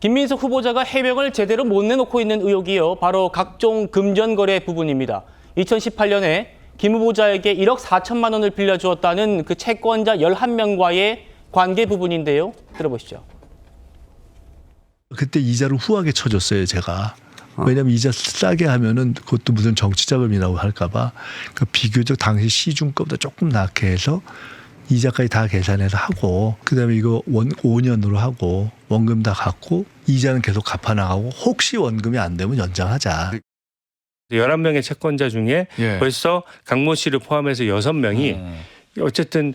김민석 후보자가 해명을 제대로 못 내놓고 있는 의혹이요. 바로 각종 금전거래 부분입니다. 2018년에 김 후보자에게 1억 4천만 원을 빌려주었다는 그 채권자 11명과의 관계 부분인데요. 들어보시죠. 그때 이자를 후하게 쳐줬어요, 제가. 왜냐하면 이자 싸게 하면은 그것도 무슨 정치자금이라고 할까봐 그 비교적 당시 시중가보다 조금 낮게 해서 이자까지 다 계산해서 하고 그다음에 이거 5년으로 하고 원금 다 갚고 이자는 계속 갚아나가고 혹시 원금이 안 되면 연장하자. 11명의 채권자 중에 벌써 강모 씨를 포함해서 6명이 어쨌든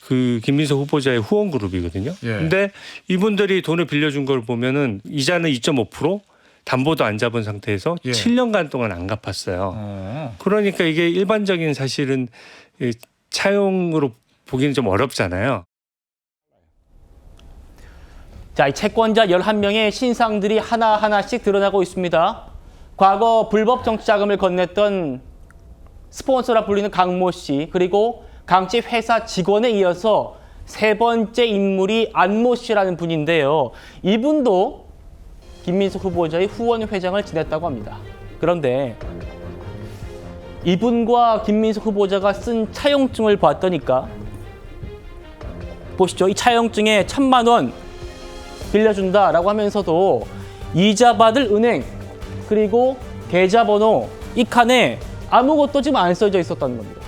그 김민석 후보자의 후원 그룹이거든요. 근데 이분들이 돈을 빌려준 걸 보면은 이자는 2.5%, 담보도 안 잡은 상태에서 7년간 동안 안 갚았어요. 그러니까 이게 일반적인 사실은 차용으로 보기는 좀 어렵잖아요. 자, 이 채권자 11명의 신상들이 하나하나씩 드러나고 있습니다. 과거 불법 정치자금을 건넸던 스폰서라 불리는 강모 씨, 그리고 강씨 회사 직원에 이어서 세 번째 인물이 안모 씨라는 분인데요. 이분도 김민석 후보자의 후원 회장을 지냈다고 합니다. 그런데 이분과 김민석 후보자가 쓴 차용증을 봤더니까 보시죠. 이 차용증에 1,000만 원 빌려준다라고 하면서도 이자 받을 은행 그리고 계좌번호 이 칸에 아무것도 지금 안 써져 있었다는 겁니다.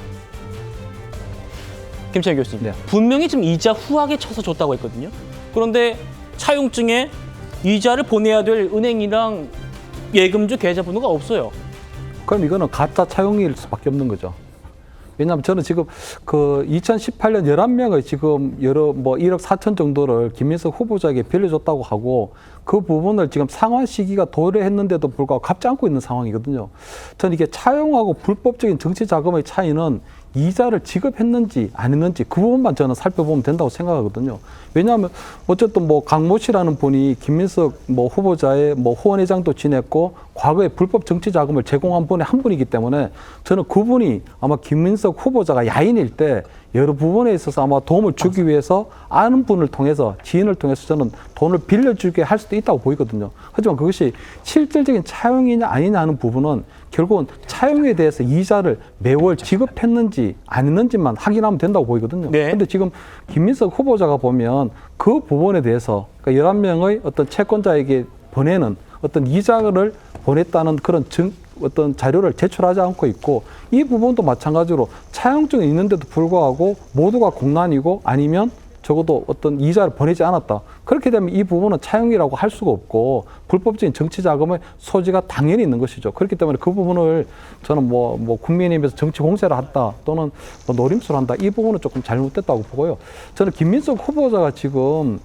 김찬희 교수님, 분명히 지금 이자 후하게 쳐서 줬다고 했거든요. 그런데 차용증에 이자를 보내야 될 은행이랑 예금주 계좌번호가 없어요. 그럼 이거는 가짜 차용일 수밖에 없는 거죠. 왜냐하면 저는 지금 그 2018년 11명의 지금 1억 4천 정도를 김민석 후보자에게 빌려줬다고 하고 그 부분을 지금 상환 시기가 도래했는데도 불구하고 갚지 않고 있는 상황이거든요. 저는 이게 차용하고 불법적인 정치 자금의 차이는 이자를 지급했는지 안 했는지 그 부분만 저는 살펴보면 된다고 생각하거든요. 왜냐하면 어쨌든 강모 씨라는 분이 김민석 후보자의 후원회장도 지냈고 과거에 불법 정치 자금을 제공한 분의 한 분이기 때문에 저는 그분이 아마 김민석 후보자가 야인일 때 여러 부분에 있어서 아마 도움을 주기 위해서 아는 분을 통해서 지인을 통해서 저는 돈을 빌려주게 할 수도 있다고 보이거든요. 하지만 그것이 실질적인 차용이냐 아니냐 하는 부분은 결국은 차용에 대해서 이자를 매월 지급했는지 안 했는지만 확인하면 된다고 보이거든요. 그런데 지금 김민석 후보자가 보면 그 부분에 대해서 그러니까 11명의 어떤 채권자에게 보내는 어떤 이자를 보냈다는 그런 어떤 자료를 제출하지 않고 있고 이 부분도 마찬가지로 차용증이 있는데도 불구하고 모두가 공란이고 아니면 적어도 어떤 이자를 보내지 않았다. 그렇게 되면 이 부분은 차용이라고 할 수가 없고 불법적인 정치 자금의 소지가 당연히 있는 것이죠. 그렇기 때문에 그 부분을 저는 국민의힘에서 정치 공세를 한다 또는 노림수를 한다 이 부분은 조금 잘못됐다고 보고요. 저는 김민석 후보자가 지금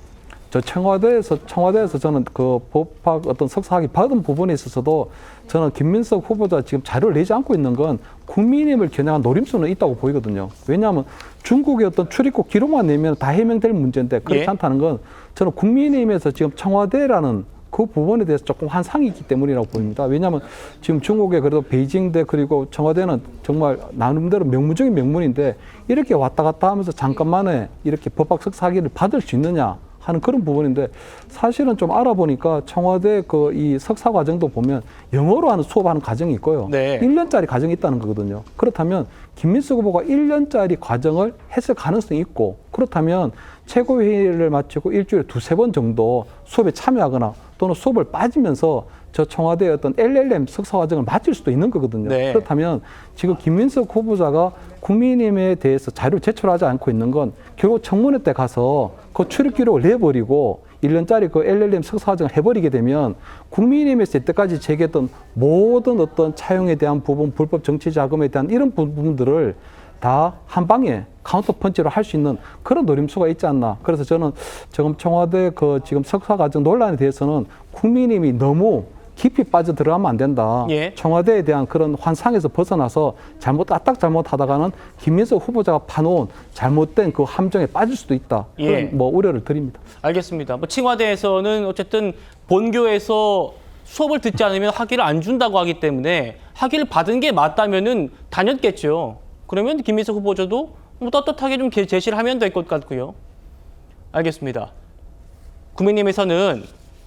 청와대에서 저는 그 법학 어떤 석사학위 받은 부분에 있어서도 저는 김민석 후보자 지금 자료를 내지 않고 있는 건 국민의힘을 겨냥한 노림수는 있다고 보이거든요. 왜냐하면 중국의 어떤 출입국 기록만 내면 다 해명될 문제인데 그렇지 않다는 건 저는 국민의힘에서 지금 청와대라는 그 부분에 대해서 조금 환상이 있기 때문이라고 보입니다. 왜냐하면 지금 중국의 그래도 베이징대 그리고 청와대는 정말 나름대로 명문적인 명문인데 이렇게 왔다 갔다 하면서 잠깐만에 이렇게 법학 석사학위를 받을 수 있느냐 하는 그런 부분인데 사실은 좀 알아보니까 청와대 이 석사 과정도 보면 영어로 하는 수업하는 과정이 있고요. 1년짜리 과정이 있다는 거거든요. 그렇다면 김민석 후보가 1년짜리 과정을 했을 가능성이 있고 그렇다면 최고회의를 마치고 일주일에 2-3번 정도 수업에 참여하거나 또는 수업을 빠지면서 저 청와대의 어떤 LLM 석사 과정을 마칠 수도 있는 거거든요. 그렇다면 지금 김민석 후보자가 국민의힘에 대해서 자료를 제출하지 않고 있는 건 결국 청문회 때 가서 그 출입 기록을 내버리고 1년짜리 그 LLM 석사 과정을 해버리게 되면 국민의힘에서 이때까지 제기했던 모든 어떤 차용에 대한 부분, 불법 정치 자금에 대한 이런 부분들을 다 한 방에 카운터 펀치로 할 수 있는 그런 노림수가 있지 않나. 그래서 저는 지금 청와대 지금 석사 과정 논란에 대해서는 국민의힘이 너무 깊이 빠져 들어가면 안 된다. 청와대에 대한 그런 환상에서 벗어나서 까딱 잘못하다가는 김민석 후보자가 파놓은 잘못된 그 함정에 빠질 수도 있다. 그런 우려를 드립니다. 알겠습니다. 청와대에서는 어쨌든 본교에서 수업을 듣지 않으면 학위를 안 준다고 하기 때문에 학위를 받은 게 맞다면은 다녔겠죠. 그러면 김민석 후보자도 떳떳하게 좀 제시를 하면 될 것 같고요. 알겠습니다. 국민의힘에서는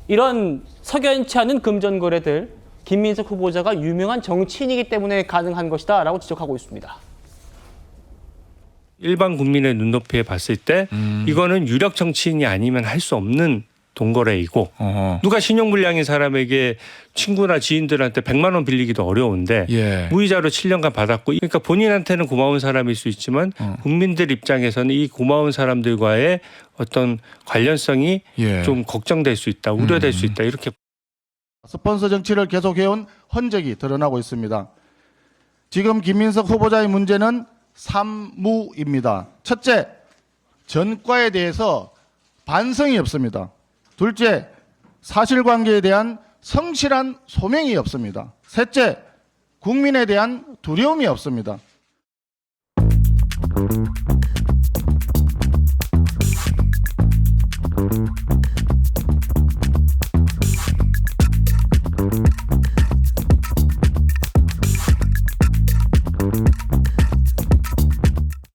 이런 석연치 않은 금전거래들 김민석 후보자가 유명한 정치인이기 때문에 가능한 것이다라고 지적하고 있습니다. 일반 국민의 눈높이에 봤을 때 이거는 유력 정치인이 아니면 할 수 없는 돈거래이고 누가 신용불량인 사람에게 친구나 지인들한테 100만 원 빌리기도 어려운데 예. 무이자로 7년간 받았고 그러니까 본인한테는 고마운 사람일 수 있지만 국민들 입장에서는 이 고마운 사람들과의 어떤 관련성이 예. 좀 걱정될 수 있다, 우려될 수 있다 이렇게. 스폰서 정치를 계속해온 흔적이 드러나고 있습니다. 지금 김민석 후보자의 문제는 3무입니다. 첫째, 전과에 대해서 반성이 없습니다. 둘째, 사실관계에 대한 성실한 소명이 없습니다. 셋째, 국민에 대한 두려움이 없습니다.